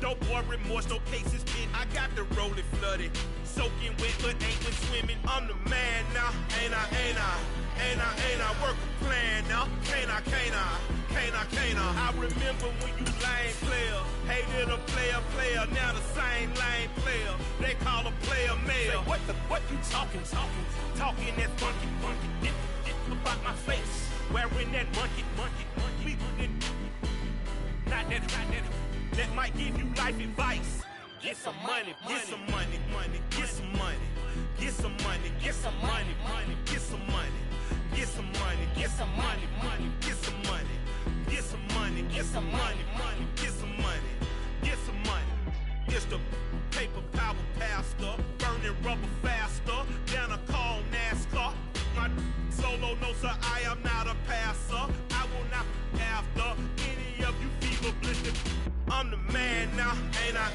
No boy remorse, no cases pinned. I got the rolling flooded. Soaking wet, but ain't been swimming. I'm the man now. Ain't I? Work a plan now. Can't I? I remember when you lame player. Hated a player. Now the same lame player. They call a player male. What you talking? Talking that funky. Dip about my face. Wearing that monkey. Not that. That might give you life advice. Get some money. Get some money. Get some money. Get some money. Get some money. Get some money. Get some money. Get some money. Get some money. Get some money. Get some money. Get some money. Get some money. It's the paper power pastor. Burning rubber faster. Down a call NASCAR. My solo no sir, I am not a passer. I will not be after any of you fever blistered. I'm the man now, ain't I?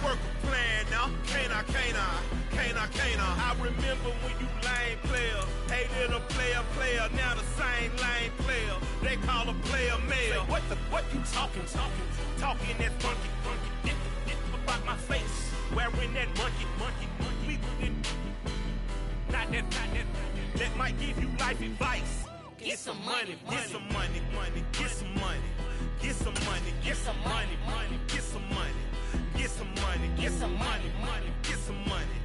Work a plan now, can't I? I remember when you lame player, hated a player, now the same lame player. They call a player male. What you talking? Talking that funky, dip about my face, wearing that monkey. Not that. That might give you life advice. Get some money. Get some money. Get some money. Get some money. Get some money. Get some money. Get some money. Get some money. Get some money.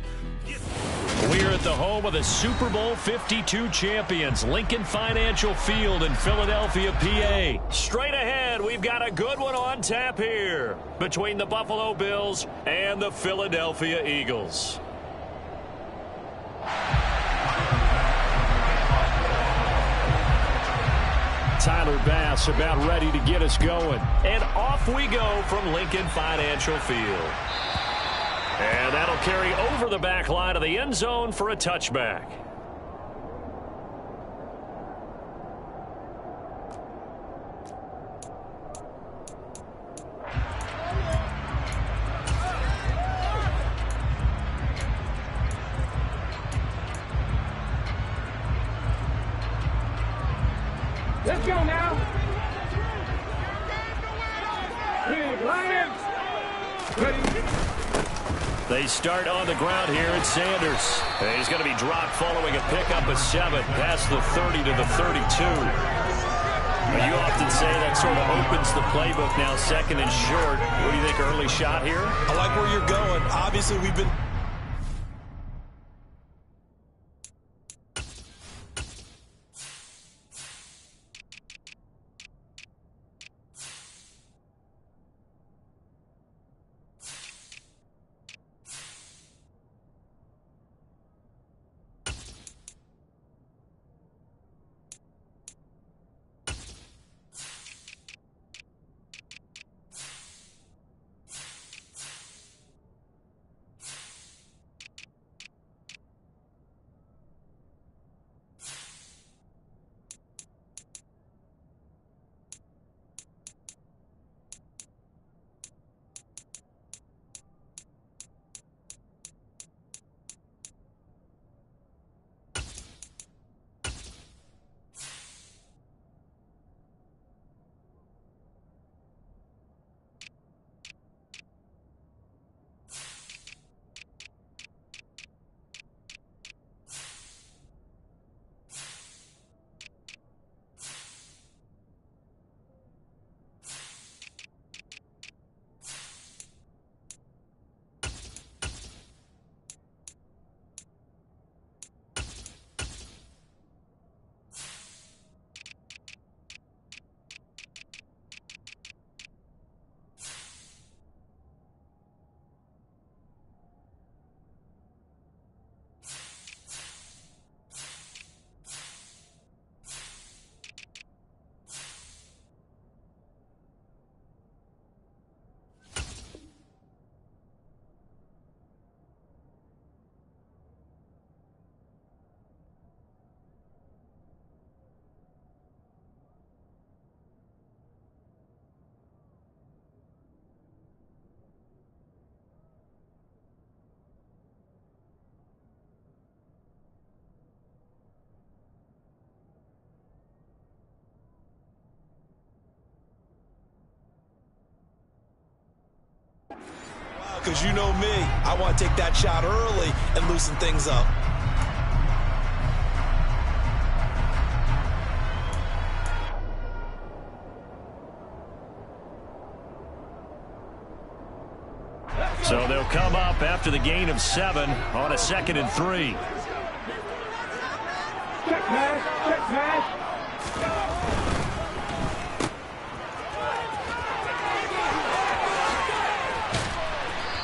We're at the home of the Super Bowl 52 champions, Lincoln Financial Field in Philadelphia, PA. Straight ahead, we've got a good one on tap here between the Buffalo Bills and the Philadelphia Eagles. Tyler Bass about ready to get us going. And off we go from Lincoln Financial Field. And that'll carry over the back line of the end zone for a touchback. Let's go now. Big Lions. Ready. They start on the ground here at Sanders. And he's going to be dropped following a pickup of 7 past the 30 to the 32. But you often say that sort of opens the playbook now, second and short. What do you think, early shot here? I like where you're going. Obviously, we've been... because you know me. I want to take that shot early and loosen things up. So they'll come up after the gain of 7 on a 2nd and 3. Check pass, check pass.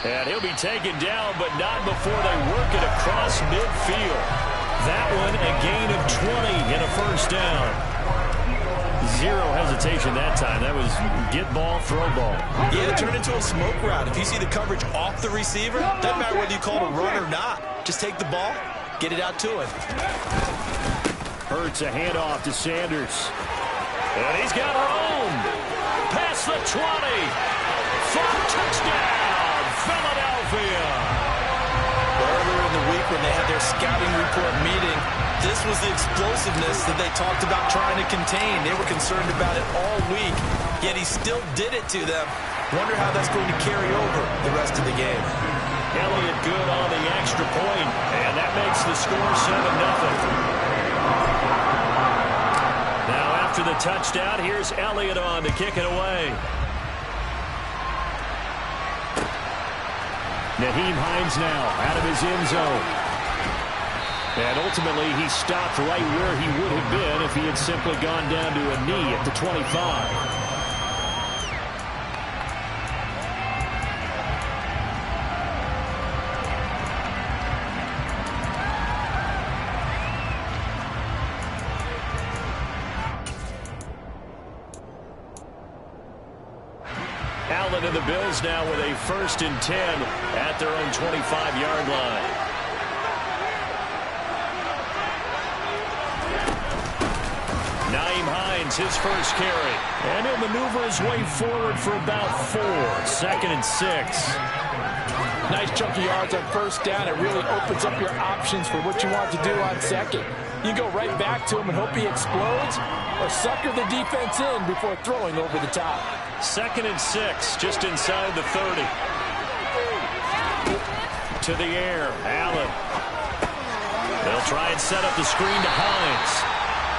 And he'll be taken down, but not before they work it across midfield. That one a gain of 20 and a first down. Zero hesitation that time. That was get ball, throw ball. Yeah, it turned into a smoke route. If you see the coverage off the receiver, doesn't matter whether you call it a run or not. Just take the ball, get it out to him. Hurts a handoff to Sanders. And he's got room. Past the 20. For touchdown, Philadelphia. Earlier in the week when they had their scouting report meeting, this was the explosiveness that they talked about trying to contain. They were concerned about it all week, yet he still did it to them. Wonder how that's going to carry over the rest of the game. Elliott good on the extra point, and that makes the score 7-0. Now after the touchdown, here's Elliott on to kick it away. Nyheim Hines now out of his end zone. And ultimately, he stopped right where he would have been if he had simply gone down to a knee at the 25. Allen and the Bills now with a 1st and 10 at their own 25-yard line. Nyheim Hines, his first carry. And he'll maneuver his way forward for about 4. 2nd and 6. Nice chunky yards on first down. It really opens up your options for what you want to do on second. You go right back to him and hope he explodes, or sucker the defense in before throwing over the top. 2nd and 6, just inside the 30. To the air, Allen. They'll try and set up the screen to Hines.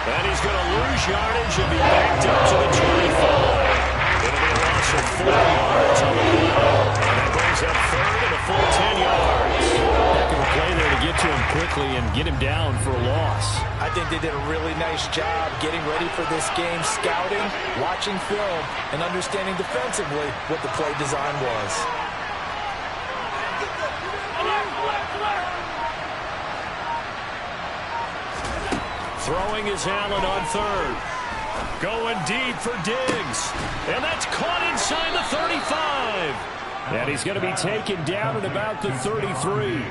And he's going to lose yardage and be backed up to the 25. It'll be a loss of 4 yards on the play. And that brings up 3rd and a full 10 yards. Heck of a play there to get to him quickly and get him down for a loss. I think they did a really nice job getting ready for this game, scouting, watching film, and understanding defensively what the play design was. Throwing is Allen on 3rd. Going deep for Diggs. And that's caught inside the 35. And he's going to be taken down at about the 33.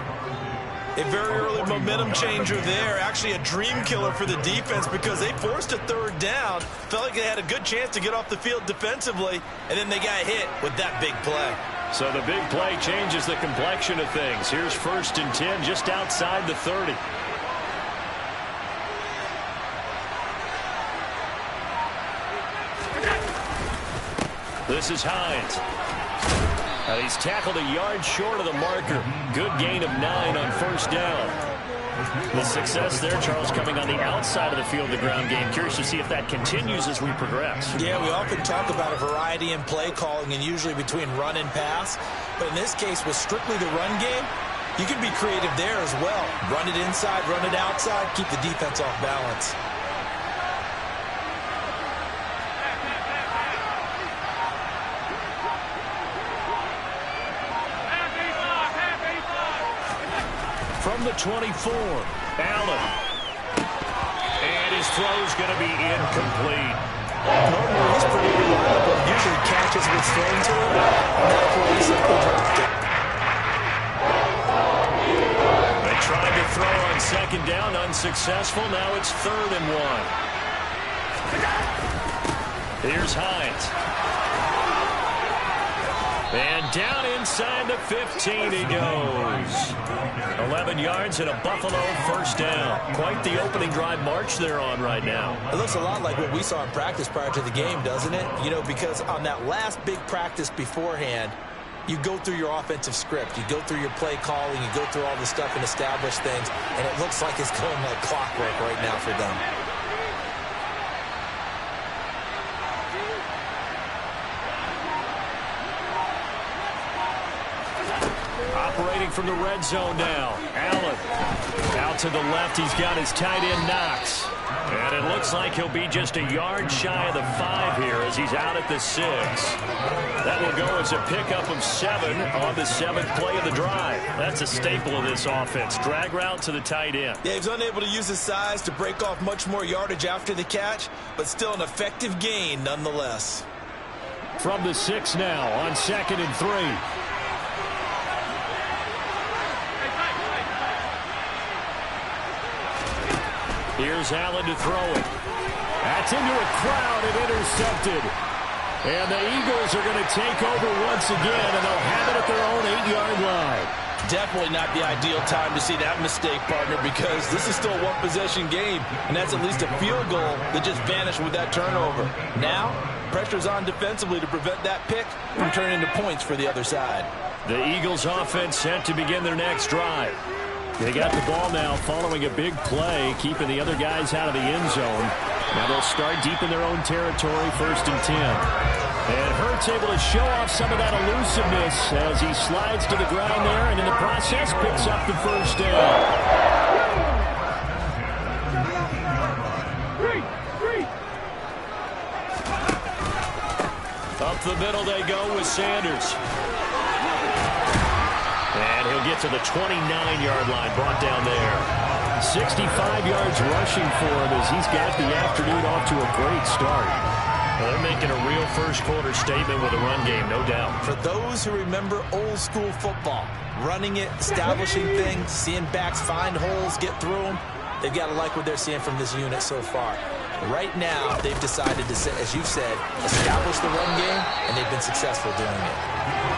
A very early momentum changer there. Actually a dream killer for the defense because they forced a 3rd down. Felt like they had a good chance to get off the field defensively. And then they got hit with that big play. So the big play changes the complexion of things. Here's 1st and 10 just outside the 30. This is Hines. He's tackled a yard short of the marker. Good gain of 9 on 1st down. The success there, Charles, coming on the outside of the field, the ground game. Curious to see if that continues as we progress. Yeah, we often talk about a variety in play calling and usually between run and pass. But in this case, with strictly the run game, you can be creative there as well. Run it inside, run it outside, keep the defense off balance. From the 24, Allen. And his throw's going to be incomplete. Normally, he's pretty reliable. Usually catches what's thrown to him. That play simply dropped it. They tried to throw on 2nd down, unsuccessful. Now it's 3rd and 1. Here's Hines. And down inside the 15 he goes. 11 yards and a Buffalo 1st down. Quite the opening drive march they're on right now. It looks a lot like what we saw in practice prior to the game, doesn't it? You know, because on that last big practice beforehand, you go through your offensive script. You go through your play calling. You go through all the stuff and establish things. And it looks like it's going like clockwork right now for them. Operating from the red zone now. Allen out to the left. He's got his tight end Knox. And it looks like he'll be just a yard shy of the 5 here as he's out at the 6. That will go as a pickup of 7 on the 7th play of the drive. That's a staple of this offense. Drag route to the tight end. Yeah, he's unable to use his size to break off much more yardage after the catch, but still an effective gain nonetheless. From the 6 now on 2nd and 3. Here's Allen to throw it. That's into a crowd and intercepted. And the Eagles are going to take over once again, and they'll have it at their own 8-yard line. Definitely not the ideal time to see that mistake, partner, because this is still a one-possession game, and that's at least a field goal that just vanished with that turnover. Now, pressure's on defensively to prevent that pick from turning into points for the other side. The Eagles offense set to begin their next drive. They got the ball now following a big play, keeping the other guys out of the end zone. Now they'll start deep in their own territory, 1st and 10. And Hurts able to show off some of that elusiveness as he slides to the ground there, and in the process picks up the 1st down. Up the middle they go with Sanders. And he'll get to the 29-yard line, brought down there. 65 yards rushing for him as he's got the afternoon off to a great start. Well, they're making a real first-quarter statement with a run game, no doubt. For those who remember old-school football, running it, establishing things, seeing backs find holes, get through them, they've got to like what they're seeing from this unit so far. Right now, they've decided to, as you said, establish the run game, and they've been successful doing it.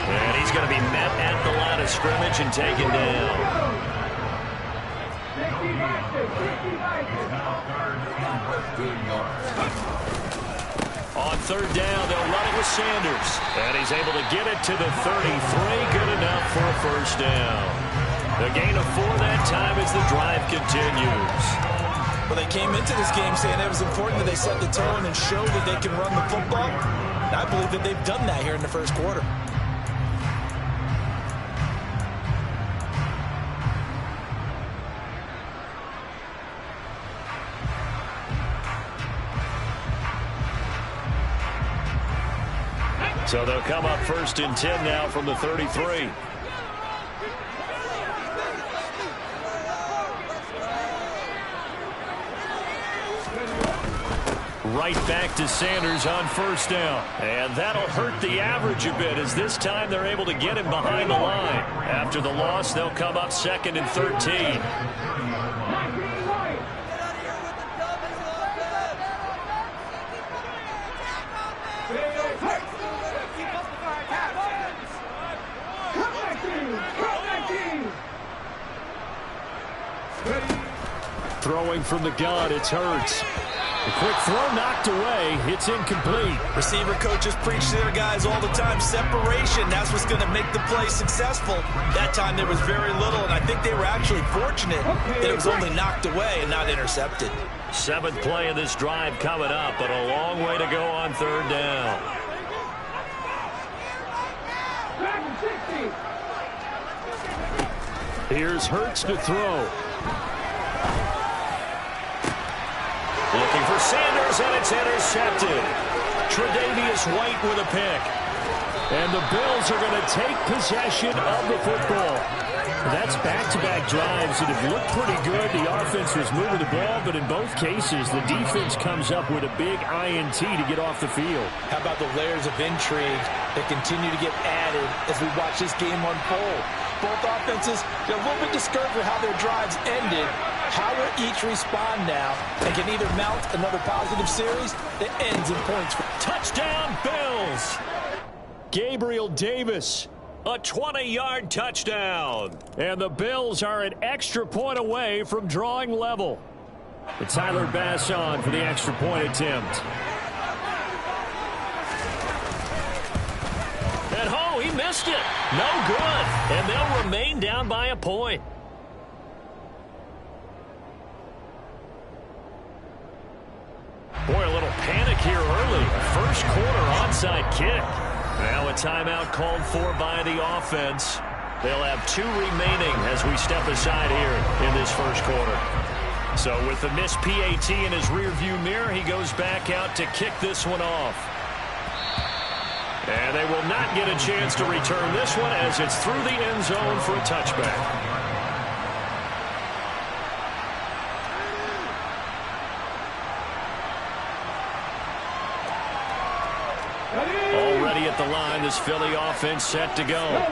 And he's going to be met at the line of scrimmage and taken down. On 3rd down, they'll run it with Sanders. And he's able to get it to the 33. Good enough for a 1st down. The gain of 4 that time as the drive continues. Well, they came into this game saying it was important that they set the tone and show that they can run the football. And I believe that they've done that here in the 1st quarter. So they'll come up 1st and 10 now from the 33. Right back to Sanders on 1st down. And that'll hurt the average a bit as this time they're able to get him behind the line. After the loss, they'll come up 2nd and 13. Throwing from the gun, it's Hurts. A quick throw knocked away. It's incomplete. Receiver coaches preach to their guys all the time. Separation, that's what's going to make the play successful. That time there was very little, and I think they were actually fortunate that it was only knocked away and not intercepted. 7th play of this drive coming up, but a long way to go on 3rd down. Here's Hurts to throw. Looking for Sanders, and it's intercepted. Tre'Davious White with a pick. And the Bills are going to take possession of the football. That's back-to-back drives that have looked pretty good. The offense was moving the ball, but in both cases, the defense comes up with a big INT to get off the field. How about the layers of intrigue that continue to get added as we watch this game unfold? Both offenses, they're a little bit discouraged with how their drives ended. How will each respond now and can either mount another positive series that ends in points? Touchdown, Bills! Gabriel Davis, a 20-yard touchdown. And the Bills are an extra point away from drawing level. It's Tyler Bass on for the extra point attempt. And he missed. missed it. No good. And they'll remain down by a point. Boy, a little panic here early. First quarter onside kick. Now a timeout called for by the offense. They'll have 2 remaining as we step aside here in this first quarter. So with the missed PAT in his rearview mirror, he goes back out to kick this one off. And they will not get a chance to return this one as it's through the end zone for a touchback. Already at the line, this Philly offense set to go.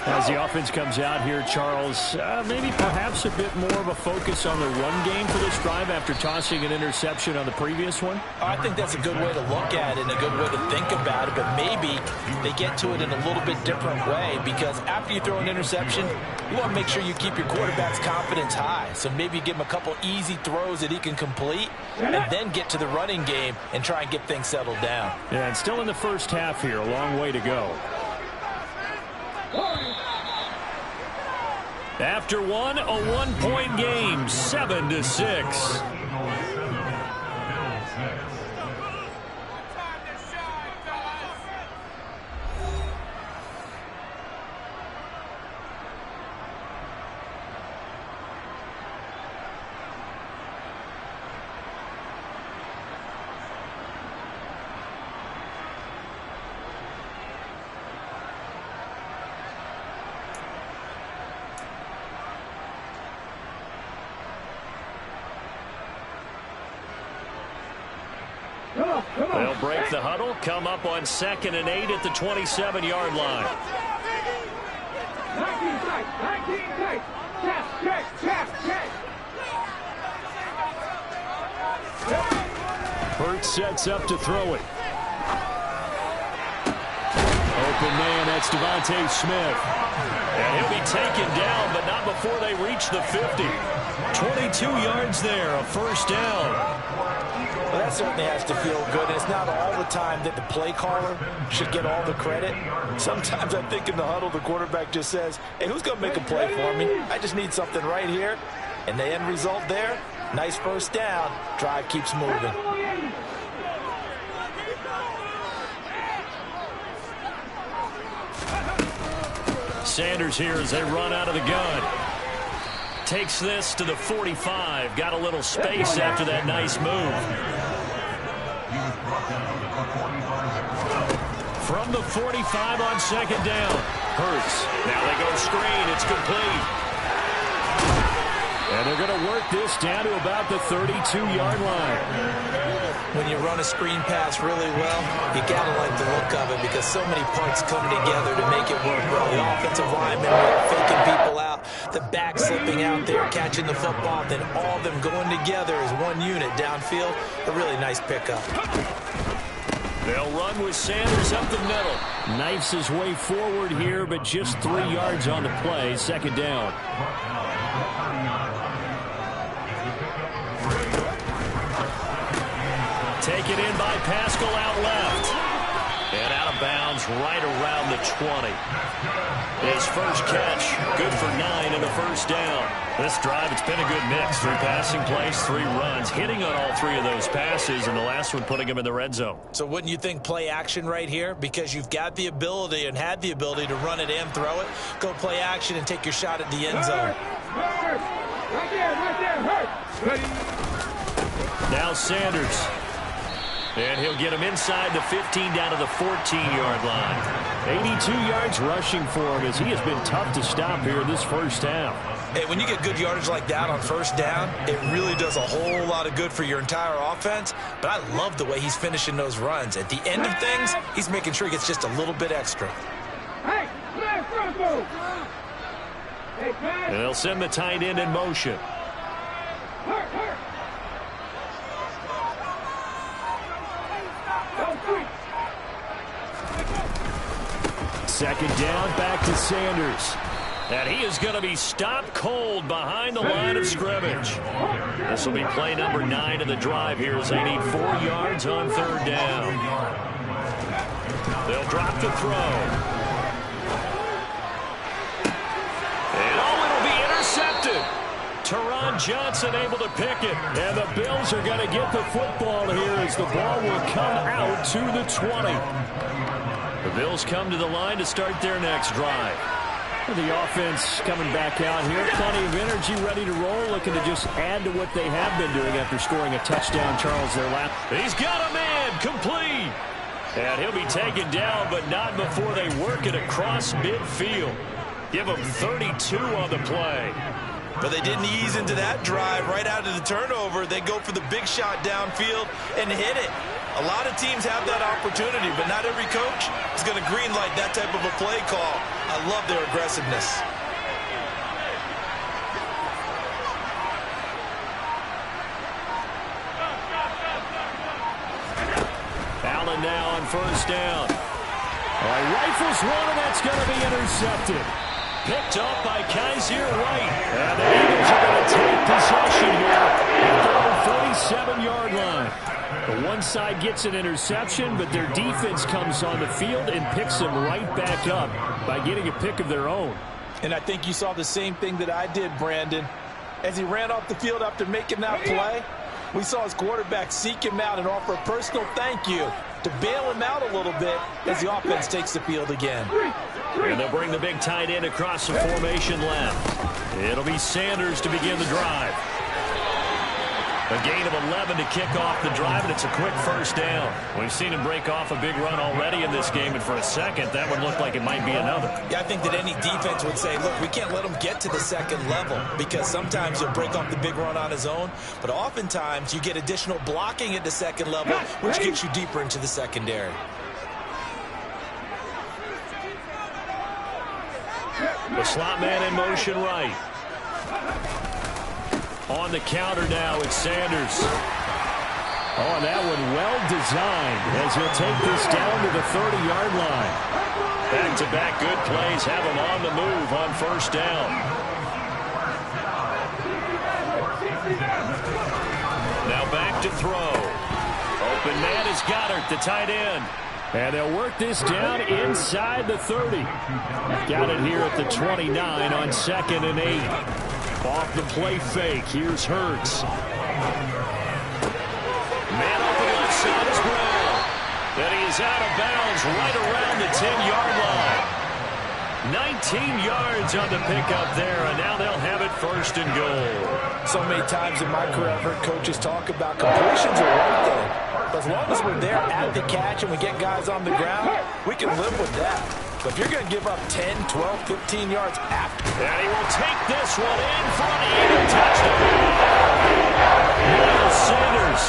As the offense comes out here, Charles, maybe perhaps a bit more of a focus on the run game for this drive after tossing an interception on the previous one? I think that's a good way to look at it and a good way to think about it, but maybe they get to it in a little bit different way, because after you throw an interception, you want to make sure you keep your quarterback's confidence high. So maybe you give him a couple easy throws that he can complete and then get to the running game and try and get things settled down. Yeah, and still in the first half here, a long way to go. After one, a 1-point game, 7-6. They'll break the huddle, come up on 2nd and 8 at the 27-yard line. 19 tight, 19 tight. Check. Hurts sets up to throw it. Open man, that's Devontae Smith. And he'll be taken down, but not before they reach the 50. 22 yards there, a first down. Well, that certainly has to feel good. And it's not all the time that the play caller should get all the credit. Sometimes I think in the huddle, the quarterback just says, hey, who's going to make a play for me? I just need something right here. And the end result there, nice first down. Drive keeps moving. Sanders here as they run out of the gun. Takes this to the 45. Got a little space after that nice move. From the 45 on 2nd down. Hurts. Now they go screen. It's complete. And they're going to work this down to about the 32-yard line. When you run a screen pass really well, you got to like the look of it because so many parts come together to make it work well. The offensive linemen faking people out, the back slipping out there, catching the football, then all of them going together as one unit downfield. A really nice pickup. They'll run with Sanders up the middle. Knifes his way forward here, but just 3 yards on the play. 2nd down. Taken in by Pascal out left. And out of bounds right around the 20. His first catch, good for 9 and a first down. This drive, it's been a good mix. 3 passing plays, 3 runs, hitting on all 3 of those passes, and the last one putting him in the red zone. So wouldn't you think play action right here? Because you've got the ability and had the ability to run it and throw it. Go play action and take your shot at the end zone. Right there, hurt. Now Sanders. And he'll get him inside the 15 down to the 14-yard line. 82 yards rushing for him as he has been tough to stop here this first half. Hey, when you get good yardage like that on first down, it really does a whole lot of good for your entire offense. But I love the way he's finishing those runs. At the end of things, he's making sure he gets just a little bit extra. Hey, man, front move. Hey, man. And they'll send the tight end in motion. Hurt. 2nd down, back to Sanders. And he is going to be stopped cold behind the line of scrimmage. This will be play number 9 of the drive here as they need 4 yards on 3rd down. They'll drop the throw. Teron Johnson able to pick it. And the Bills are going to get the football here as the ball will come out to the 20. The Bills come to the line to start their next drive. The offense coming back out here. Plenty of energy, ready to roll, looking to just add to what they have been doing after scoring a touchdown. Charles, their last. He's got a man, complete. And he'll be taken down, but not before they work it across midfield. Give him 32 on the play. But they didn't ease into that drive right out of the turnover. They go for the big shot downfield and hit it. A lot of teams have that opportunity, but not every coach is going to greenlight that type of a play call. I love their aggressiveness. Allen now on first down. Rifles one, and that's going to be intercepted. Picked up by Kaiser White. And the Eagles are going to take possession here at the 47-yard line. The one side gets an interception, but their defense comes on the field and picks them right back up by getting a pick of their own. And I think you saw the same thing that I did, Brandon. As he ran off the field after making that play, we saw his quarterback seek him out and offer a personal thank you to bail him out a little bit as the offense takes the field again. And they'll bring the big tight end across the formation left. It'll be Sanders to begin the drive. A gain of 11 to kick off the drive, and it's a quick first down. We've seen him break off a big run already in this game, and for a second, that would look like it might be another. Yeah, I think that any defense would say, look, we can't let him get to the second level because sometimes he'll break off the big run on his own, but oftentimes you get additional blocking at the second level, which gets you deeper into the secondary. The slot man in motion right. On the counter now, it's Sanders. Oh, and that one well designed as he'll take this down to the 30-yard line. Back-to-back good plays have him on the move on first down. Now back to throw. Open man is Goddard, the tight end. And they'll work this down inside the 30. Got it here at the 29 on 2nd and 8. Off the play fake, here's Hurts. Man open left side is Brown. Then he is out of bounds right around the 10-yard line. 19 yards on the pickup there, and now they'll have it first and goal. So many times in my career, I've heard coaches talk about completions are one thing. But as long as we're there at the catch and we get guys on the ground, we can live with that. But if you're going to give up 10, 12, 15 yards after. And he will take this one in for an Eagle touchdown. Miles Sanders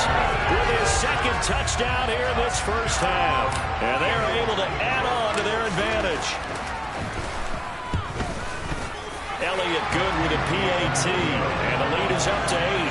with his second touchdown here in this first half. And they're able to add on to their advantage. Elliott good with a PAT. And the lead is up to 8.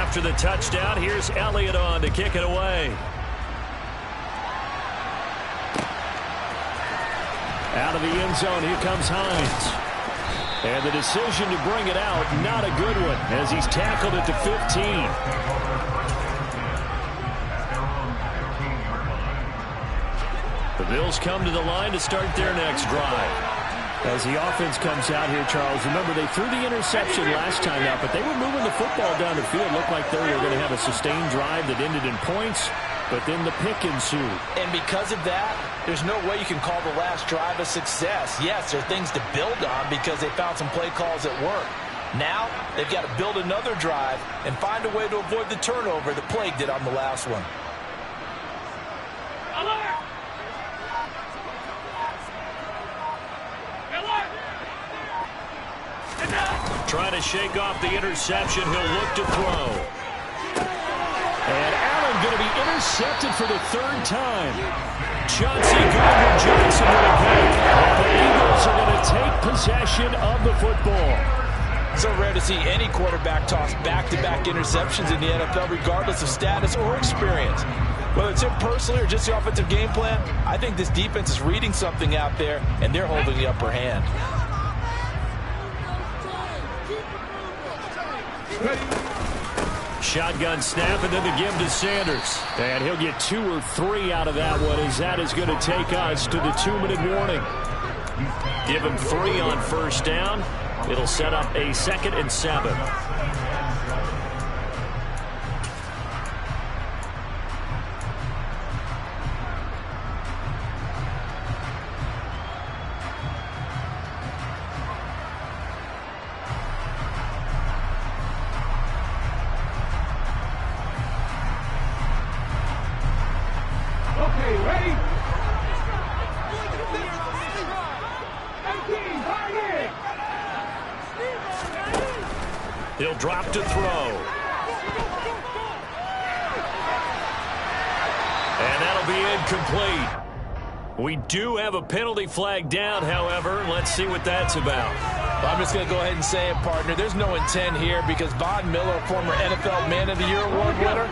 After the touchdown, here's Elliott on to kick it away. Out of the end zone, here comes Hines. And the decision to bring it out, not a good one, as he's tackled at the 15. The Bills come to the line to start their next drive. As the offense comes out here, Charles, remember they threw the interception last time out, but they were moving the football down the field. Looked like they were going to have a sustained drive that ended in points, but then the pick ensued. And because of that, there's no way you can call the last drive a success. Yes, there are things to build on because they found some play calls that work. Now, they've got to build another drive and find a way to avoid the turnover that plagued it on the last one. Trying to shake off the interception. He'll look to throw. And Allen going to be intercepted for the third time. Chauncey Gardner-Johnson with a pick. And the Eagles are going to take possession of the football. So rare to see any quarterback toss back-to-back interceptions in the NFL, regardless of status or experience. Whether it's him personally or just the offensive game plan, I think this defense is reading something out there, and they're holding the upper hand. Shotgun snap, and then the give to Sanders. And he'll get 2 or 3 out of that one, as that is going to take us to the 2-minute warning. Give him 3 on first down. It'll set up a 2nd and 7. Okay, ready? 18, target! He'll drop to throw. And that'll be incomplete. We do have a penalty flag down, however. Let's see what that's about. I'm just going to go ahead and say it, partner. There's no intent here because Von Miller, former NFL Man of the Year award winner,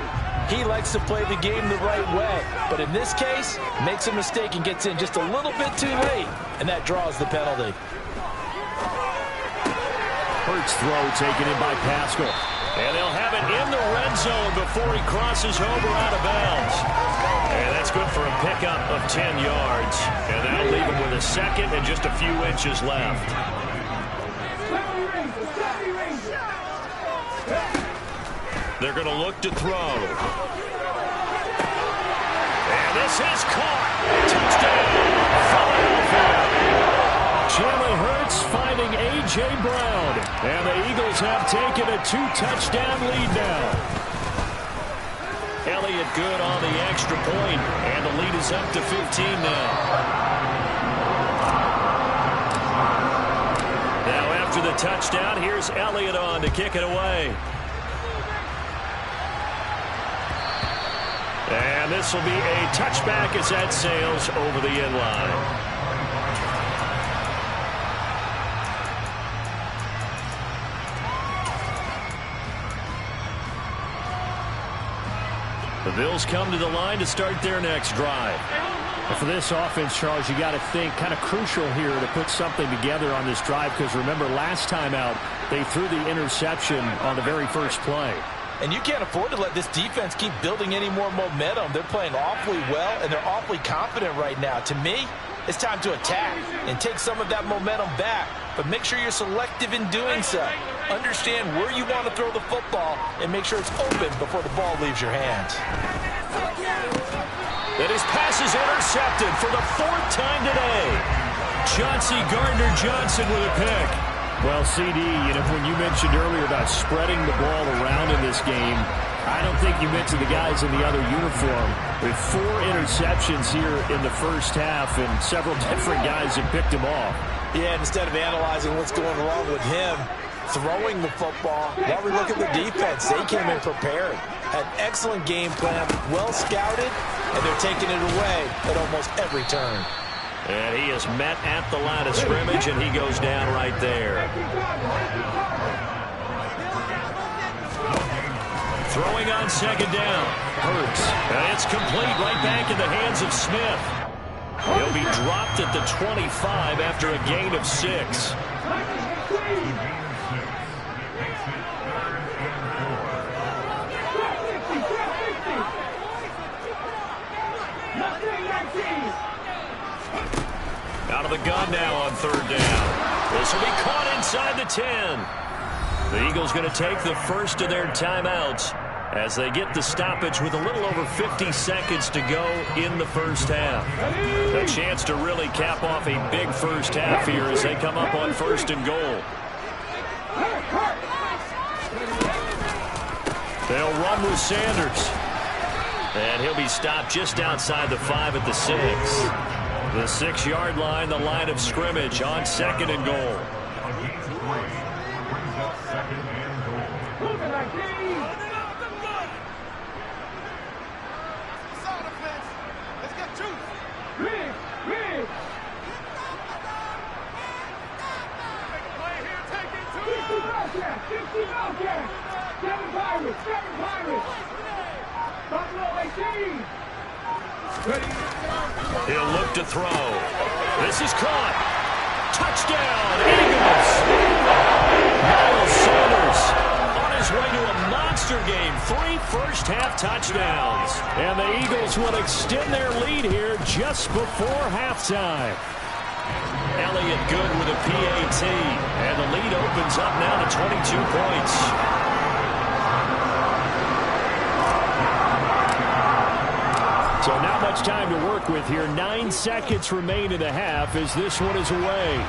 he likes to play the game the right way. But in this case, makes a mistake and gets in just a little bit too late, and that draws the penalty. Hurts throw taken in by Pascal. And they'll have it in the red zone before he crosses over out of bounds. And that's good for a pickup of 10 yards. And that'll leave him with a 2nd and just a few inches left. They're going to look to throw. And this is caught. Touchdown, Philadelphia. Jalen Hurts finding A.J. Brown. And the Eagles have taken a 2-touchdown lead now. Elliott good on the extra point, and the lead is up to 15 now. Now after the touchdown, here's Elliott on to kick it away. And this will be a touchback as that sails over the end line. The Bills come to the line to start their next drive. And for this offense, Charles, you got to think kind of crucial here to put something together on this drive, because remember last time out they threw the interception on the very first play. And you can't afford to let this defense keep building any more momentum. They're playing awfully well, and they're awfully confident right now. To me, it's time to attack and take some of that momentum back. But make sure you're selective in doing so. Understand where you want to throw the football and make sure it's open before the ball leaves your hands. And his pass is intercepted for the 4th time today. Chauncey Gardner-Johnson with a pick. Well, CD, when you mentioned earlier about spreading the ball around in this game, I don't think you mentioned the guys in the other uniform. With 4 interceptions here in the first half, and several different guys have picked them off. Yeah, and instead of analyzing what's going wrong with him throwing the football, while we look at the defense, they came in prepared. Had an excellent game plan, well scouted, and they're taking it away at almost every turn. And he is met at the line of scrimmage, and he goes down right there. Throwing on 2nd down. Hurts. And it's complete right back in the hands of Smith. He'll be dropped at the 25 after a gain of 6. Out of the gun now on 3rd down. This will be caught inside the 10. The Eagles going to take the first of their timeouts as they get the stoppage with a little over 50 seconds to go in the first half. A chance to really cap off a big first half here as they come up on 1st and goal. They'll run with Sanders. And he'll be stopped just outside the 5 at the 6. The 6-yard line, the line of scrimmage on 2nd and goal. He'll look to throw. This is caught. Touchdown, Eagles. Miles Sanders on his his way to a monster game. 3 first-half touchdowns. And the Eagles will extend their lead here just before halftime. Elliott good with a PAT. And the lead opens up now to 22 points. So not much time to work with here. 9 seconds remain in the half as this one is away.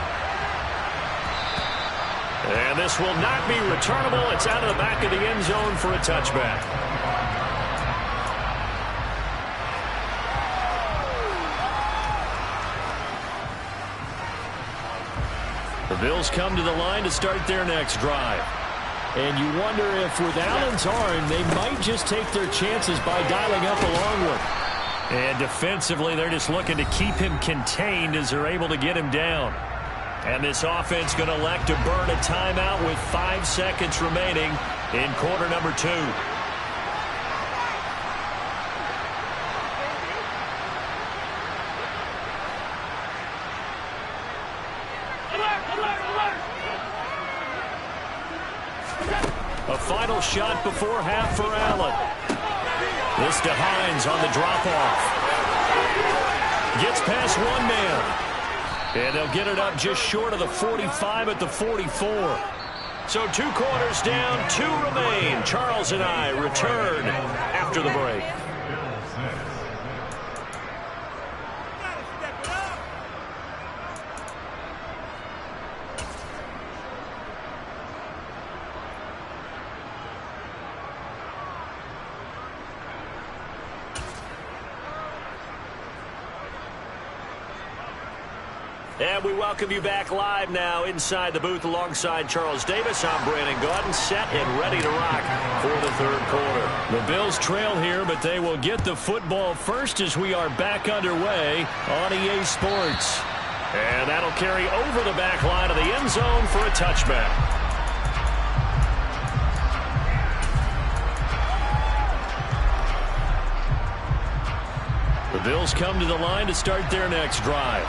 And this will not be returnable. It's out of the back of the end zone for a touchback. The Bills come to the line to start their next drive. And you wonder if with Allen's arm, they might just take their chances by dialing up a long one. And defensively, they're just looking to keep him contained as they're able to get him down. And this offense going to elect to burn a timeout with 5 seconds remaining in quarter number 2. A final shot before half for Allen. This to Hines on the drop-off. Gets past one man. And they'll get it up just short of the 45 at the 44. So 2 quarters down, 2 remain. Charles and I return after the break. And we welcome you back live now inside the booth alongside Charles Davis. I'm Brandon Gaudin, set and ready to rock for the 3rd quarter. The Bills trail here, but they will get the football first as we are back underway on EA Sports. And that'll carry over the back line of the end zone for a touchback. The Bills come to the line to start their next drive.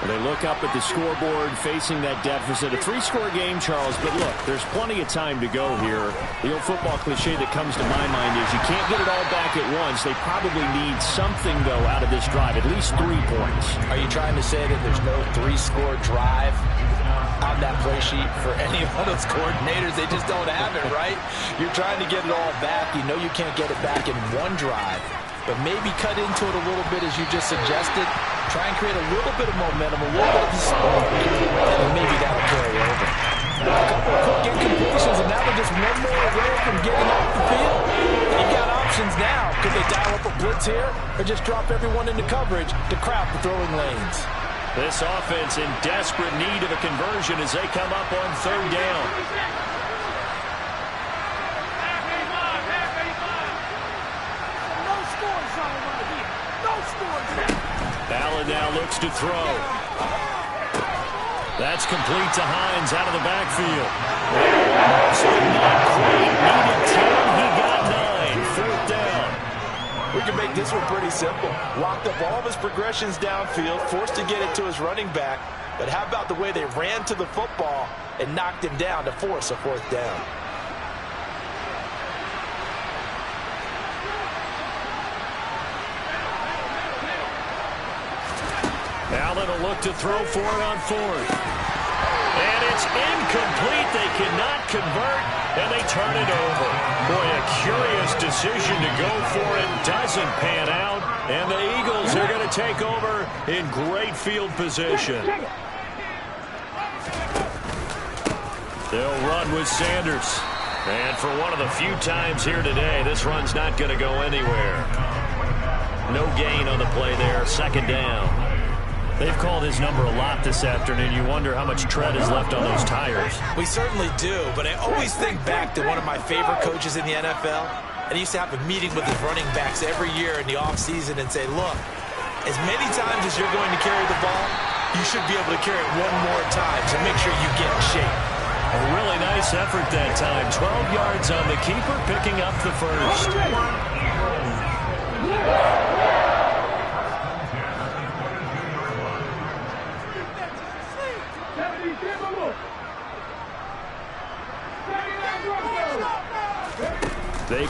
They look up at the scoreboard facing that deficit. A 3-score game, Charles, but look, there's plenty of time to go here. The old football cliche that comes to my mind is you can't get it all back at once. They probably need something, though, out of this drive, at least 3 points. Are you trying to say that there's no 3-score drive on that play sheet for any one of those coordinators? They just don't have it, right? You're trying to get it all back. You know you can't get it back in one drive, but maybe cut into it a little bit as you just suggested. Try and create a little bit of momentum, a little bit of spark, and maybe that'll carry over. A couple of quick incompletions, and now they're just one more away from getting off the field. They've got options now. Could they dial up a blitz here, or just drop everyone into coverage to crowd the throwing lanes? This offense in desperate need of a conversion as they come up on 3rd down. Allen now looks to throw. That's complete to Hines out of the backfield. So not quite needed 10. He got 9. 4th down. We can make this one pretty simple. Locked up all of his progressions downfield, forced to get it to his running back. But how about the way they ran to the football and knocked him down to force a 4th down? Allen will look to throw for it on 4th. And it's incomplete. They cannot convert, and they turn it over. Boy, a curious decision to go for it. Doesn't pan out, and the Eagles are going to take over in great field position. They'll run with Sanders. And for one of the few times here today, this run's not going to go anywhere. No gain on the play there. 2nd down. They've called his number a lot this afternoon. You wonder how much tread is left on those tires. We certainly do, but I always think back to one of my favorite coaches in the NFL. And he used to have a meeting with his running backs every year in the offseason and say, look, as many times as you're going to carry the ball, you should be able to carry it one more time to make sure you get in shape. A really nice effort that time. 12 yards on the keeper, picking up the first.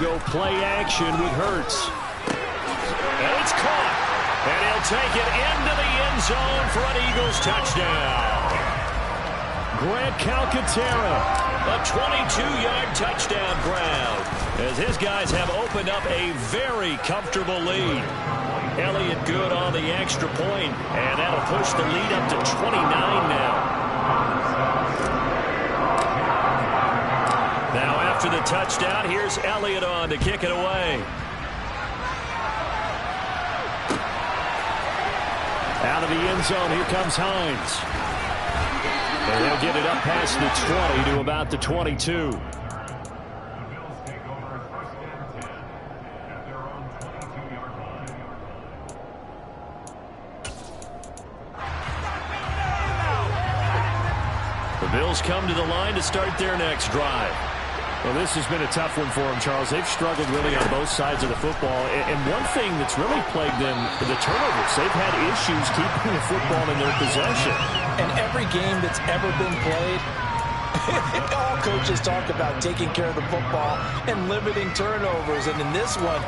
go play action with Hurts. And it's caught. And he'll take it into the end zone for an Eagles touchdown. Grant Calcaterra. A 22-yard touchdown grab as his guys have opened up a very comfortable lead. Elliott good on the extra point, and that'll push the lead up to 29 now. Now after the touchdown, here's Elliott on to kick it away. Out of the end zone, here comes Hines. And they'll get it up past the 20 to about the 22. The Bills come to the line to start their next drive. Well, this has been a tough one for them, Charles. They've struggled really on both sides of the football. And one thing that's really plagued them, the turnovers. They've had issues keeping the football in their possession. And every game that's ever been played, all coaches talk about taking care of the football and limiting turnovers. And in this one,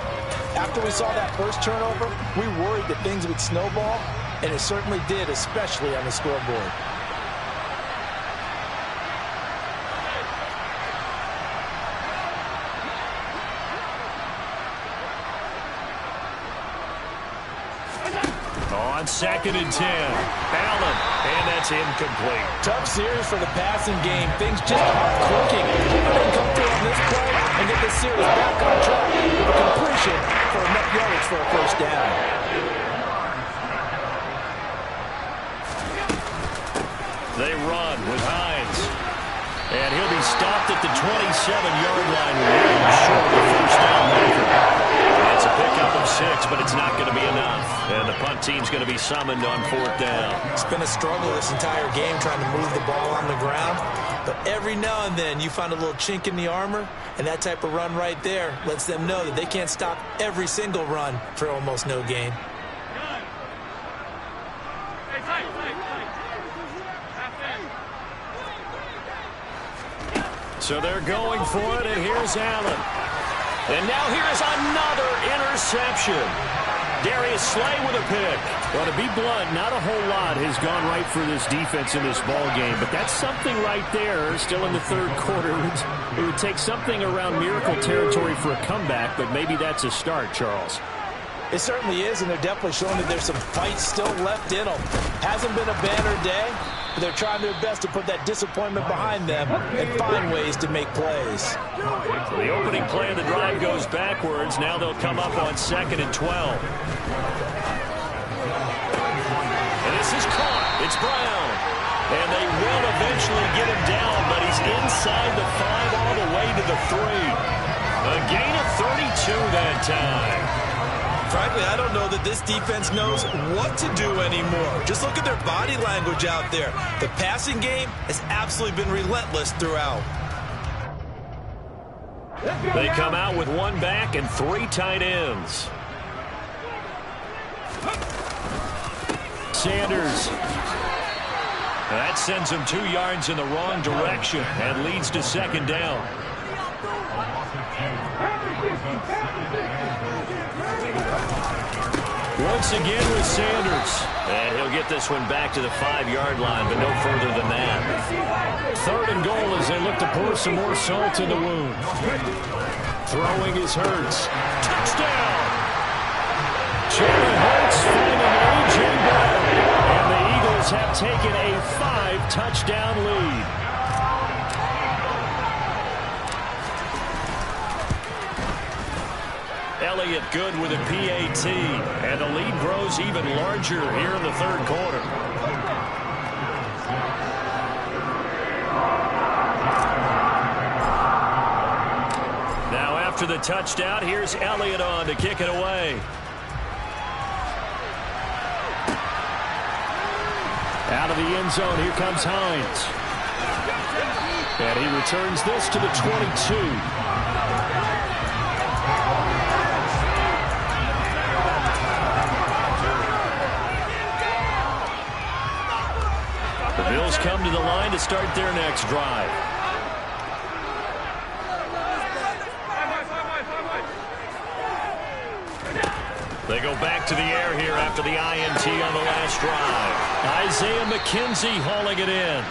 after we saw that first turnover, we worried that things would snowball, and it certainly did, especially on the scoreboard. On 2nd and 10, Allen, and that's incomplete. Tough series for the passing game. Things just aren't clicking. They can come through on this play and get this series back on track with a completion for enough yardage for a first down. They run with Hines. And he'll be stopped at the 27-yard line, really short of the first down marker. It's a pickup of 6, but it's not going to be enough. And the punt team's going to be summoned on 4th down. It's been a struggle this entire game trying to move the ball on the ground. But every now and then you find a little chink in the armor, and that type of run right there lets them know that they can't stop every single run for almost no gain. So they're going for it, and here's Allen. And now here's another interception. Darius Slay with a pick. Well, to be blunt, not a whole lot has gone right for this defense in this ball game, but that's something right there. Still in the third quarter, it would take something around miracle territory for a comeback, but maybe that's a start, Charles. It certainly is, and they're definitely showing that there's some fight still left in them. Hasn't been a banner day, but they're trying their best to put that disappointment behind them and find ways to make plays. So the opening play of the drive goes backwards. Now they'll come up on 2nd and 12. And this is caught. It's Brown. And they will eventually get him down, but he's inside the 5 all the way to the 3. A gain of 32 that time. Frankly, I don't know that this defense knows what to do anymore. Just look at their body language out there. The passing game has absolutely been relentless throughout. They come out with 1 back and 3 tight ends. Sanders. That sends him 2 yards in the wrong direction and leads to 2nd down. Once again with Sanders. And he'll get this one back to the 5-yard line, but no further than that. 3rd and goal as they look to pour some more salt in the wound. Throwing is Hurts. Touchdown! Jalen Hurts finding A.J. Brown. And the Eagles have taken a 5-touchdown lead. Elliott good with a PAT, and the lead grows even larger here in the 3rd quarter. Now after the touchdown, here's Elliott on to kick it away. Out of the end zone, here comes Hines. And he returns this to the 22. The Bills come to the line to start their next drive. They go back to the air here after the INT on the last drive. Isaiah McKenzie hauling it in.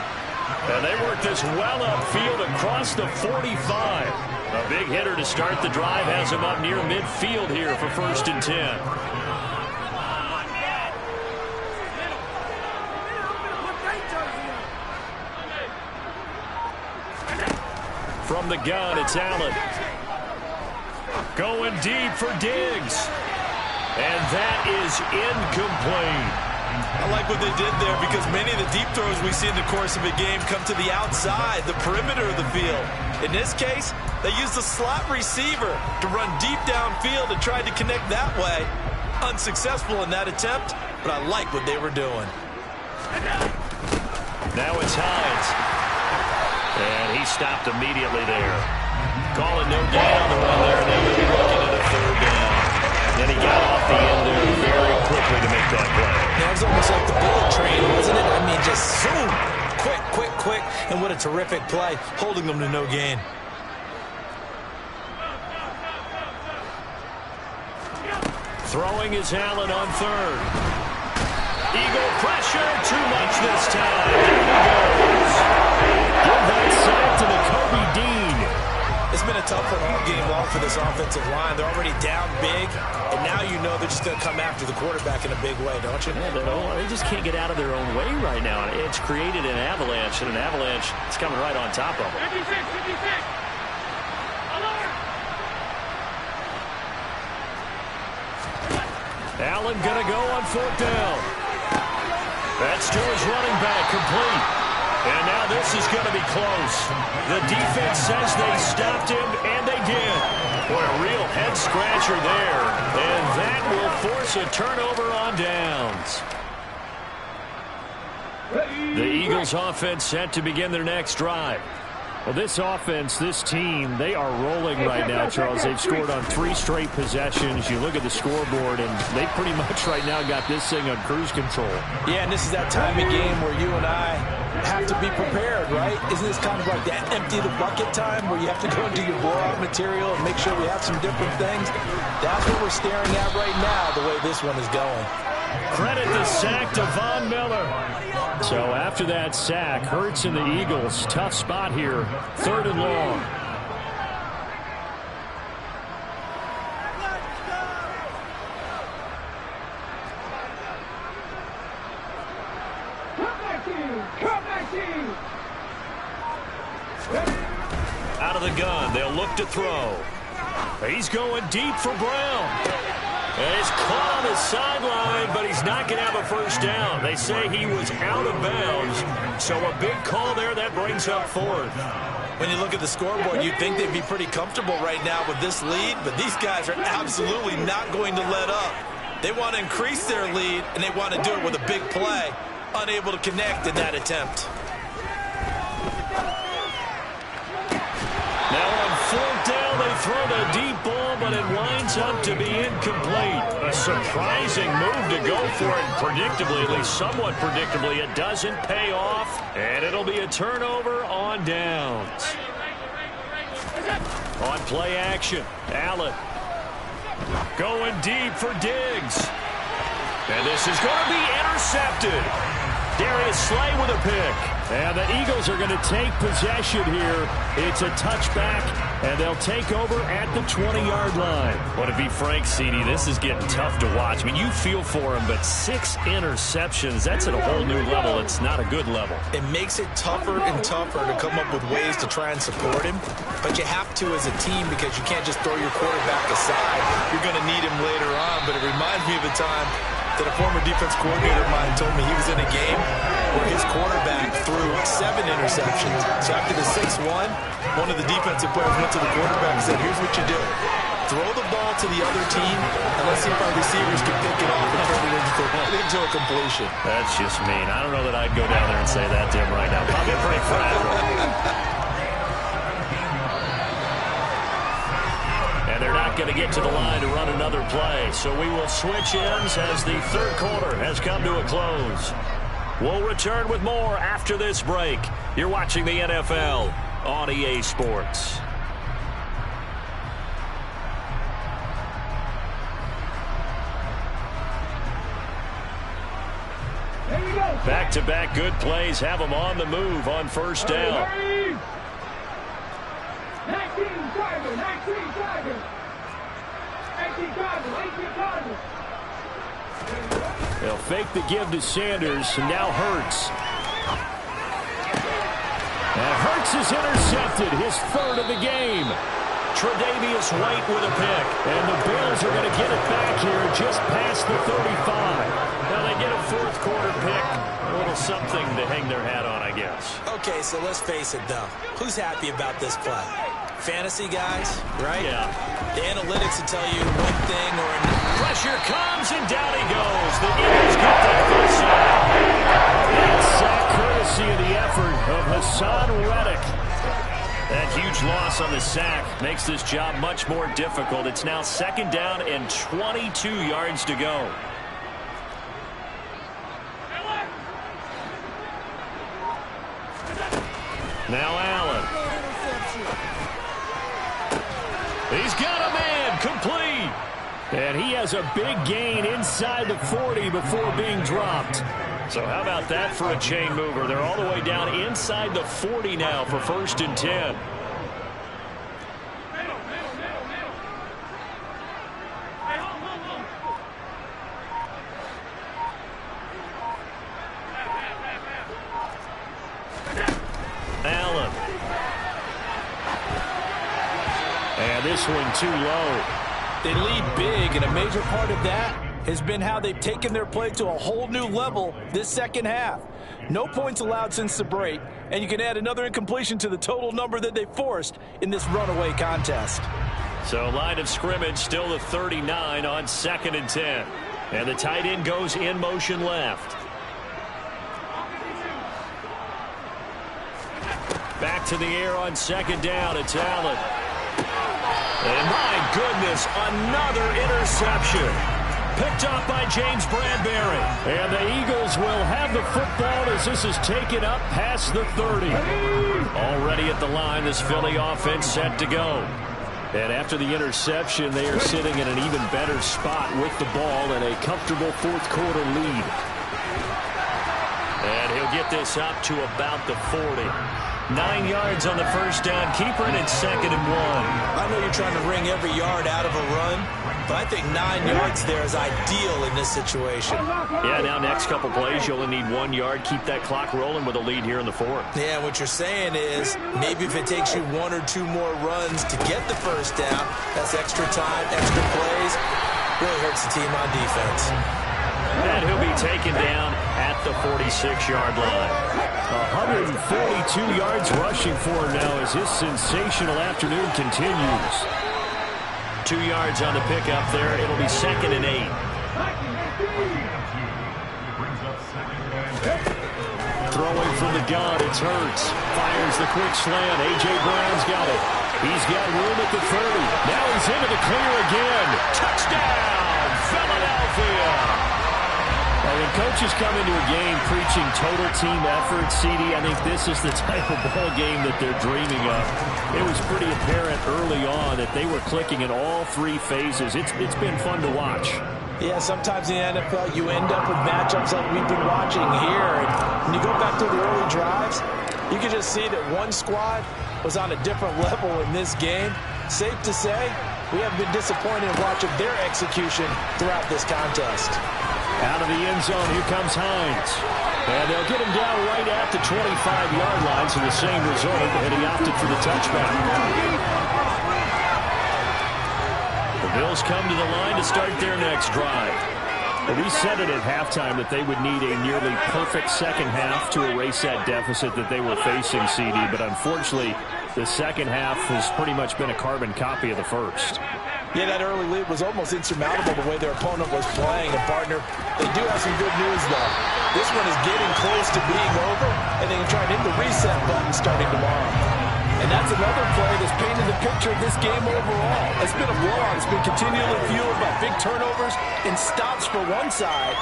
And they work this well upfield across the 45. A big hitter to start the drive has him up near midfield here for 1st and 10. From the gun, it's Allen. Going deep for Diggs. And that is incomplete. I like what they did there because many of the deep throws we see in the course of a game come to the outside, the perimeter of the field. In this case, they used the slot receiver to run deep downfield and tried to connect that way. Unsuccessful in that attempt, but I like what they were doing. Now it's Hines. And he stopped immediately there. Calling no gain on the run there. They will be looking at a 3rd down. And he got off the end there very quickly to make that play. That was almost like the bullet train, wasn't it? I mean, just zoom. Quick. And what a terrific play, holding them to no gain. Throwing is Allen on 3rd. Eagle pressure, too much this time. There he goes. Give that sack to the Kobe Dean. It's been a tough one all game long for this offensive line. They're already down big, and now you know they're just going to come after the quarterback in a big way, don't you? Yeah, they just can't get out of their own way right now. It's created an avalanche, and an avalanche is coming right on top of them. 56. Allen going to go on 4th down. That's to his running back, complete. And now this is going to be close. The defense says they stopped him, and they did. Boy, a real head-scratcher there. And that will force a turnover on downs. The Eagles offense set to begin their next drive. Well, this offense, this team, they are rolling right now, Charles. They've scored on 3 straight possessions. You look at the scoreboard, and they pretty much right now got this thing on cruise control. Yeah, and this is that time of game where you and I have to be prepared, right? Isn't this kind of like that empty the bucket time where you have to go into your blowout material and make sure we have some different things? That's what we're staring at right now, the way this one is going. Credit the sack to Von Miller. So after that sack, Hurts and the Eagles, tough spot here, 3rd and long. Come back, team. Out of the gun, they'll look to throw. He's going deep for Brown. And he's caught on the sideline, but he's not going to have a 1st down. They say he was out of bounds. So a big call there that brings up 4th. When you look at the scoreboard, you'd think they'd be pretty comfortable right now with this lead, but these guys are absolutely not going to let up. They want to increase their lead, and they want to do it with a big play. Unable to connect in that attempt. Now on 4th down, they throw the deep ball, but it winds up to be incomplete. A surprising move to go for it. Predictably, at least somewhat predictably, it doesn't pay off, and it'll be a turnover on downs. On play action, Allen going deep for Diggs. And this is going to be intercepted. Darius Slay with a pick. And the Eagles are going to take possession here. It's a touchback, and they'll take over at the 20-yard line. Well, to be frank, CD, this is getting tough to watch. I mean, you feel for him, but 6 interceptions, that's at a whole new level. It's not a good level. It makes it tougher and tougher to come up with ways to try and support him, but you have to as a team because you can't just throw your quarterback aside. You're going to need him later on, but it reminds me of a time that a former defense coordinator of mine told me he was in a game where his quarterback threw 7 interceptions. So after the 6-1, one of the defensive players went to the quarterback and said, here's what you do. Throw the ball to the other team, and let's see if our receivers can pick it off and turn it into a completion. That's just mean. I don't know that I'd go down there and say that to him right now. Probably pretty fragile. And they're not going to get to the line to run another play. So we will switch ends as the 3rd quarter has come to a close. We'll return with more after this break. You're watching the NFL on EA Sports. Back-to-back good plays have them on the move on first down. 19 Cardinals. 18 Cardinals. They'll fake the give to Sanders, and now Hurts. And Hurts is intercepted, his third of the game. Tre'Davious White with a pick. And the Bills are going to get it back here just past the 35. Now they get a fourth quarter pick. A little something to hang their hat on, I guess. Okay, so let's face it, though. Who's happy about this play? Fantasy guys, right? Yeah. The analytics will tell you one thing or another. Pressure comes, and down he goes. The Eagles get that first sack. That sack courtesy of the effort of Hassan Reddick. That huge loss on the sack makes this job much more difficult. It's now second down and 22 yards to go. Now Allen. He's got a man, complete. And he has a big gain inside the 40 before being dropped. So how about that for a chain mover? They're all the way down inside the 40 now for first and 10. Allen. And this one too low. They lead big, and a major part of that has been how they've taken their play to a whole new level this second half. No points allowed since the break, and you can add another incompletion to the total number that they forced in this runaway contest. So line of scrimmage still the 39 on second and 10. And the tight end goes in motion left. Back to the air on second down. It's Allen. And my goodness, another interception. Picked up by James Bradbury. And the Eagles will have the football as this is taken up past the 30. Already at the line, this Philly offense set to go. And after the interception, they are sitting in an even better spot with the ball and a comfortable fourth quarter lead. And he'll get this up to about the 40. 9 yards on the first down. Keeper, and it's second and 1. I know you're trying to wring every yard out of a run, but I think 9 yards there is ideal in this situation. Yeah, now next couple plays, you only need 1 yard. Keep that clock rolling with a lead here in the fourth. Yeah, what you're saying is maybe if it takes you 1 or 2 more runs to get the first down, that's extra time, extra plays. Really hurts the team on defense. And he'll be taken down at the 46-yard line. 142 yards rushing for him now as his sensational afternoon continues. 2 yards on the pickup there. It'll be second and 8. Throwing from the gun, it's Hurts. Fires the quick slant. A.J. Brown's got it. He's got room at the 30. Now he's into the clear again. Touchdown, Philadelphia! Well, when coaches come into a game preaching total team effort, CD, I think this is the type of ball game that they're dreaming of. It was pretty apparent early on that they were clicking in all three phases. It's been fun to watch. Yeah, sometimes in the NFL you end up with matchups like we've been watching here. And when you go back to the early drives, you can just see that one squad was on a different level in this game. Safe to say, we have been disappointed in watching their execution throughout this contest. Out of the end zone, here comes Hines. And they'll get him down right at the 25-yard line, so the same result, and he opted for the touchback. The Bills come to the line to start their next drive. Well, we said it at halftime that they would need a nearly perfect second half to erase that deficit that they were facing, CD, but unfortunately, the second half has pretty much been a carbon copy of the first. Yeah, that early lead was almost insurmountable the way their opponent was playing. And, partner, they do have some good news, though. This one is getting close to being over, and they can try and hit the reset button starting tomorrow. And that's another play that's painted the picture of this game overall. It's been a blowout. It's been continually fueled by big turnovers and stops for one side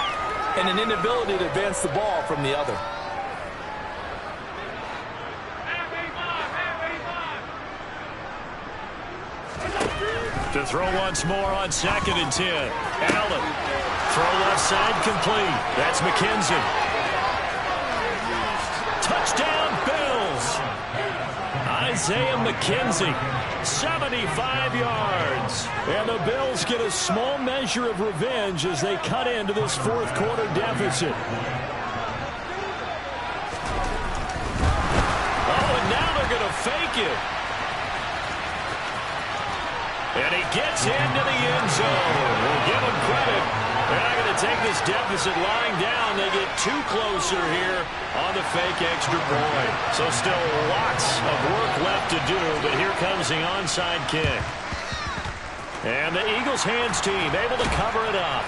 and an inability to advance the ball from the other. To throw once more on second and 10. Allen. Throw left side complete. That's McKenzie. Isaiah McKenzie, 75 yards. And the Bills get a small measure of revenge as they cut into this fourth quarter deficit. Oh, and now they're going to fake it. And he gets into the end zone. We'll give him credit. They're not going to take this deficit lying down. They get too closer here on the fake extra point. So still lots of work left to do, but here comes the onside kick. And the Eagles hands team able to cover it up.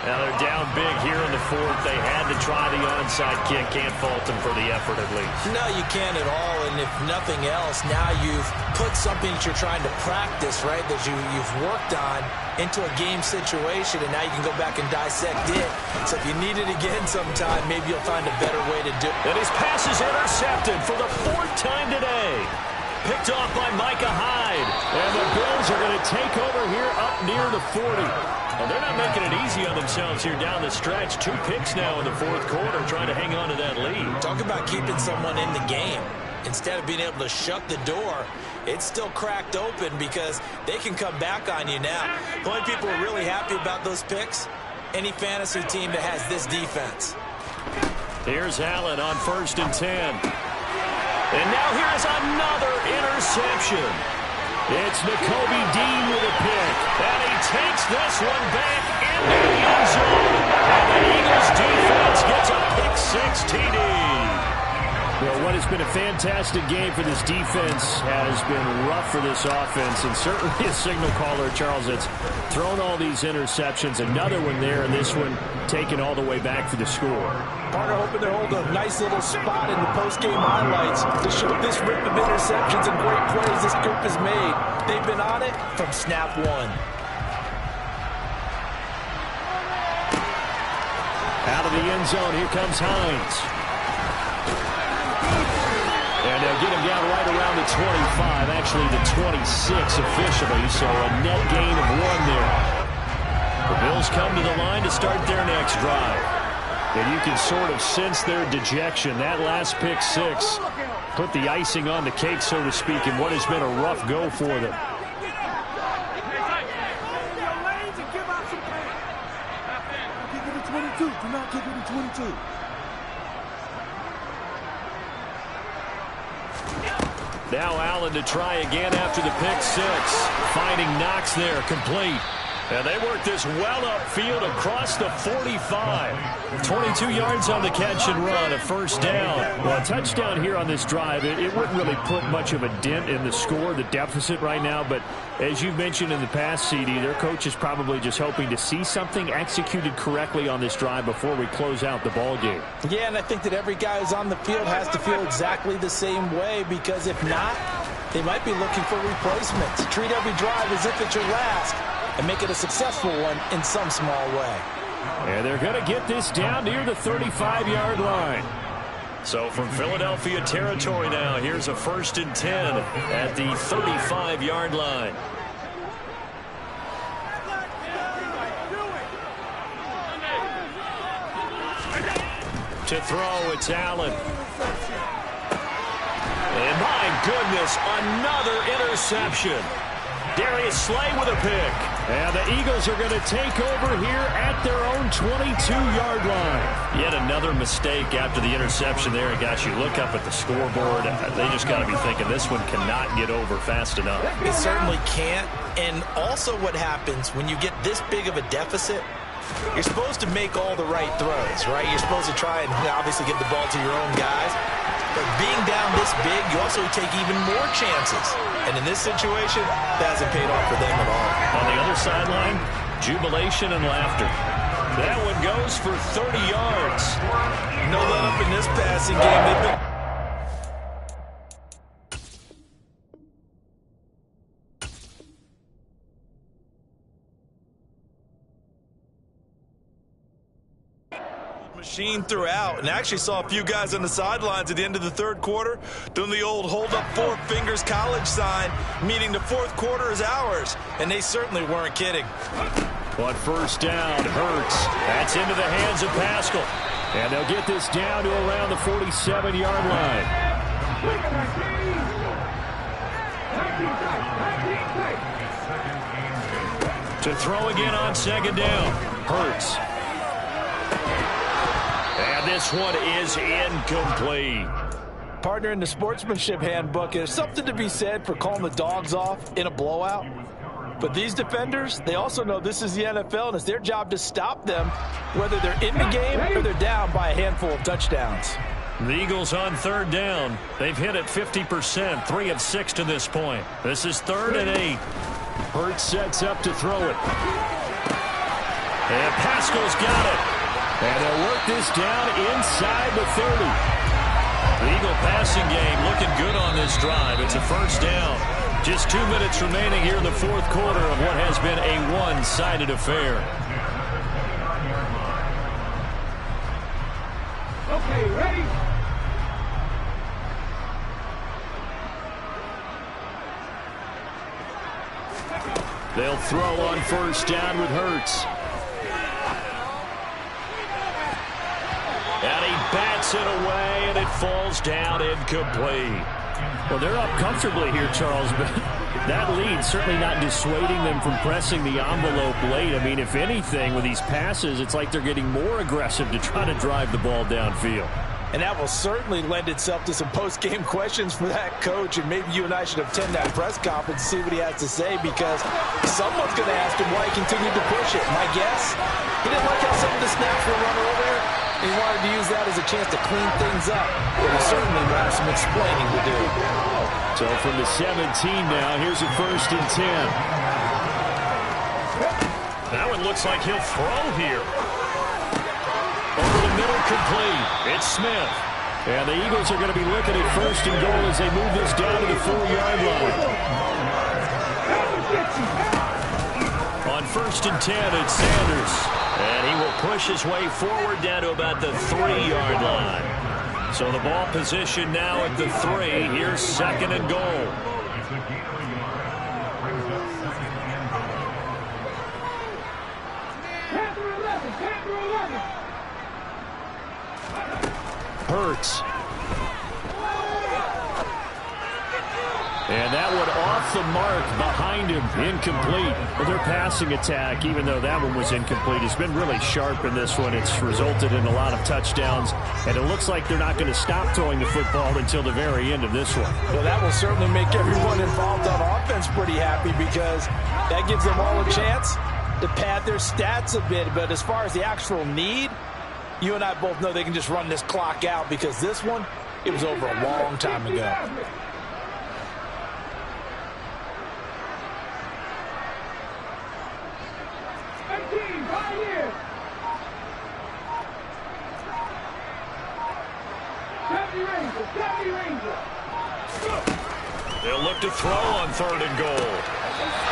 Now they're down big here in the fourth. They had to try the onside kick. Can't fault them for the effort at least. No, you can't at all. And if nothing else, now you've put something that you're trying to practice, right, that you've worked on into a game situation, and now you can go back and dissect it. So if you need it again sometime, maybe you'll find a better way to do it. And his pass is intercepted for the fourth time today. Picked off by Micah Hyde. And the Bills are going to take over here up near the 40. Well, they're not making it easy on themselves here down the stretch. 2 picks now in the fourth quarter trying to hang on to that lead. Talk about keeping someone in the game. Instead of being able to shut the door, it's still cracked open because they can come back on you now. The only people who are really happy about those picks, any fantasy team that has this defense. Here's Allen on 1st and 10. And now here's another interception. It's Nakobe Dean with a pick. And he takes this one back into the end zone. And the Eagles defense gets a pick-6 TD. Well, what has been a fantastic game for this defense has been rough for this offense, and certainly a signal caller, Charles, that's thrown all these interceptions. Another one there, and this one taken all the way back for the score. Partner hoping to hold a nice little spot in the post-game highlights to show this rip of interceptions and great plays this group has made. They've been on it from snap one. Out of the end zone, here comes Hines. And they'll get him down right around the 25, actually the 26 officially, so a net gain of 1 there. The Bills come to the line to start their next drive. And you can sort of sense their dejection. That last pick 6 put the icing on the cake, so to speak, in what has been a rough go for them. Do not kick it to 22. Now Allen to try again after the pick 6. Finding Knox there, complete. And they work this well upfield across the 45. 22 yards on the catch and run, a first down. Well, a touchdown here on this drive, it wouldn't really put much of a dent in the score, the deficit right now. But as you mentioned in the past, CD, their coach is probably just hoping to see something executed correctly on this drive before we close out the ball game. Yeah, and I think that every guy who's on the field has to feel exactly the same way, because if not, they might be looking for replacements. Treat every drive as if it's your last, and make it a successful one in some small way. And they're going to get this down near the 35-yard line. So from Philadelphia territory now, here's a 1st and 10 at the 35-yard line. To throw, it's Allen. And my goodness, another interception. Darius Slay with a pick. And the Eagles are going to take over here at their own 22-yard line. Yet another mistake after the interception there. It got you look up at the scoreboard. They just got to be thinking this one cannot get over fast enough. It certainly can't. And also what happens when you get this big of a deficit, you're supposed to make all the right throws, right? You're supposed to try and obviously get the ball to your own guys. But being down this big, you also take even more chances. And in this situation, that hasn't paid off for them at all. On the other sideline, jubilation and laughter. That one goes for 30 yards. No let up in this passing game. They've been... machine throughout, and actually saw a few guys on the sidelines at the end of the third quarter doing the old hold up 4 fingers college sign, meaning the fourth quarter is ours, and they certainly weren't kidding. But first down, Hurts. That's into the hands of Pascal, and they'll get this down to around the 47-yard line. To throw again on second down. Hurts. And this one is incomplete. Partner, in the sportsmanship handbook, there's something to be said for calling the dogs off in a blowout. But these defenders, they also know this is the NFL, and it's their job to stop them, whether they're in the game or they're down by a handful of touchdowns. The Eagles on third down. They've hit it 50%, 3 of 6 to this point. This is 3rd and 8. Hurts sets up to throw it. And Pascal's got it. And they'll work this down inside the 30. The Eagle passing game looking good on this drive. It's a first down. Just 2 minutes remaining here in the fourth quarter of what has been a one-sided affair. Okay, ready? They'll throw on first down with Hurts. And he bats it away, and it falls down incomplete. Well, they're up comfortably here, Charles, but that lead certainly not dissuading them from pressing the envelope late. I mean, if anything, with these passes, it's like they're getting more aggressive to try to drive the ball downfield. And that will certainly lend itself to some post-game questions for that coach, and maybe you and I should attend that press conference and see what he has to say, because someone's going to ask him why he continued to push it. My guess, he didn't like how some of the snaps were run earlier, and he wanted to use that as a chance to clean things up. But he certainly will have some explaining to do. So from the 17 now, here's a 1st and 10. That one looks like he'll throw here. Over the middle, complete. It's Smith. And the Eagles are going to be looking at 1st and goal as they move this down to the 4-yard line. On 1st and 10, it's Sanders. And he will push his way forward down to about the 3-yard line. So the ball position now at the 3. Here's 2nd and goal. Hurts. And that one off the mark behind him, incomplete. But their passing attack, even though that one was incomplete, has been really sharp in this one. It's resulted in a lot of touchdowns, and it looks like they're not going to stop throwing the football until the very end of this one. Well, that will certainly make everyone involved on offense pretty happy, because that gives them all a chance to pad their stats a bit. But as far as the actual need, you and I both know they can just run this clock out, because this one, it was over a long time ago. They'll look to throw on 3rd and goal.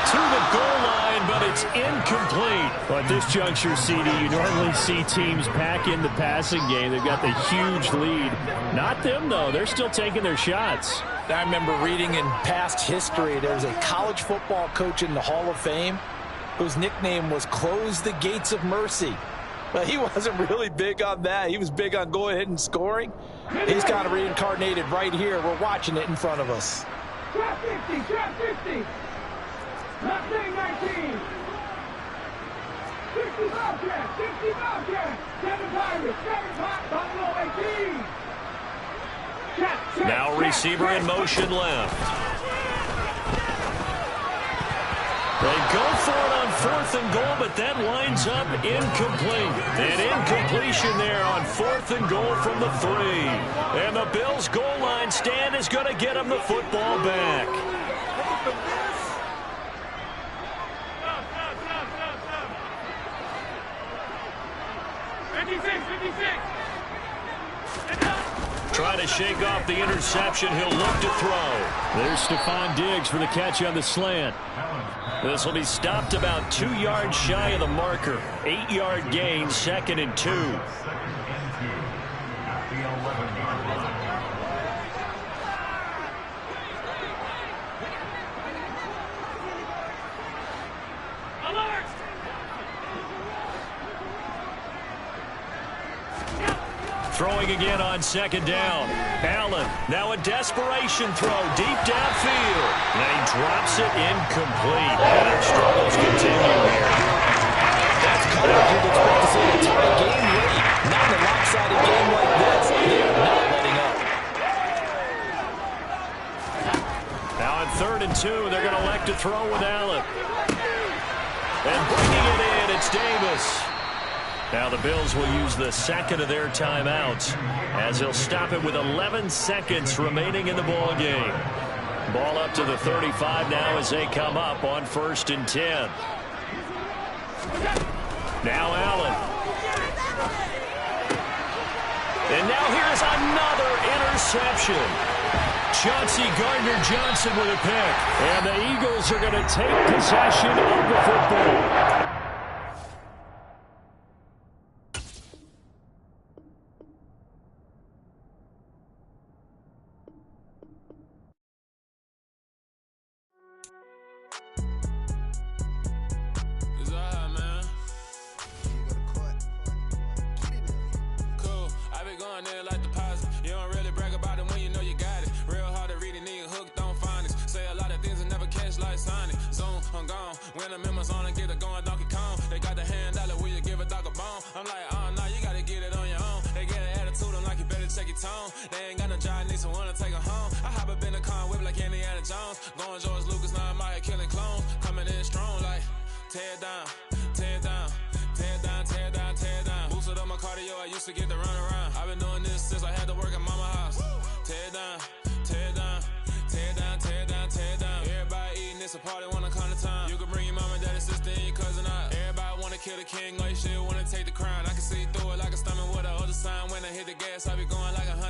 To the goal line, but it's incomplete. Well, at this juncture, CD, you normally see teams pack in the passing game. They've got the huge lead. Not them, though. They're still taking their shots. I remember reading in past history, there was a college football coach in the Hall of Fame whose nickname was Close the Gates of Mercy. But he wasn't really big on that. He was big on going ahead and scoring. He's kind of reincarnated right here. We're watching it in front of us. Trap 50, trap 50. Left lane 19. 60 Bobcat, 60 Bobcat. 7 Pirates, 7 Buffalo 18. Now receiver in motion left. They go for it on 4th and goal, but that winds up incomplete. An incompletion there on 4th and goal from the 3. And the Bills' goal line stand is going to get them the football back. Trying to shake off the interception. He'll look to throw. There's Stephon Diggs for the catch on the slant. This will be stopped about 2 yards shy of the marker. 8-yard gain, 2nd and 2. Throwing again on second down. Allen, now a desperation throw deep downfield. And he drops it incomplete. And our struggles continue here. That's kind of what you'd expect to see in a tie game late. Not in a lopsided game like this. They are not letting up. Now on 3rd and 2, they're going to elect to throw with Allen. And bringing it in, it's Davis. Now the Bills will use the second of their timeouts as they'll stop it with 11 seconds remaining in the ball game. Ball up to the 35 now as they come up on 1st and 10. Now Allen. And now here's another interception. Chauncey Gardner-Johnson with a pick. And the Eagles are going to take possession of the football. They ain't got no job, need someone to take her home. I hop up in the car, whip like Indiana Jones. Going George Lucas, now I'm out here killing clones. Coming in strong like, tear down, tear down, tear down, tear down, tear down. Boosted up my cardio, I used to get to run around. I've been doing this since I had to work at mama house. Tear down, tear down, tear down, tear down, tear down. Everybody eating, it's a party, wanna come to time. You can bring your mama, daddy, sister, and your cousin out. Everybody wanna kill the king, or you shit wanna take the crown. I can see through it like a stomach with a other sign. When I hit the gas, I be going like 100.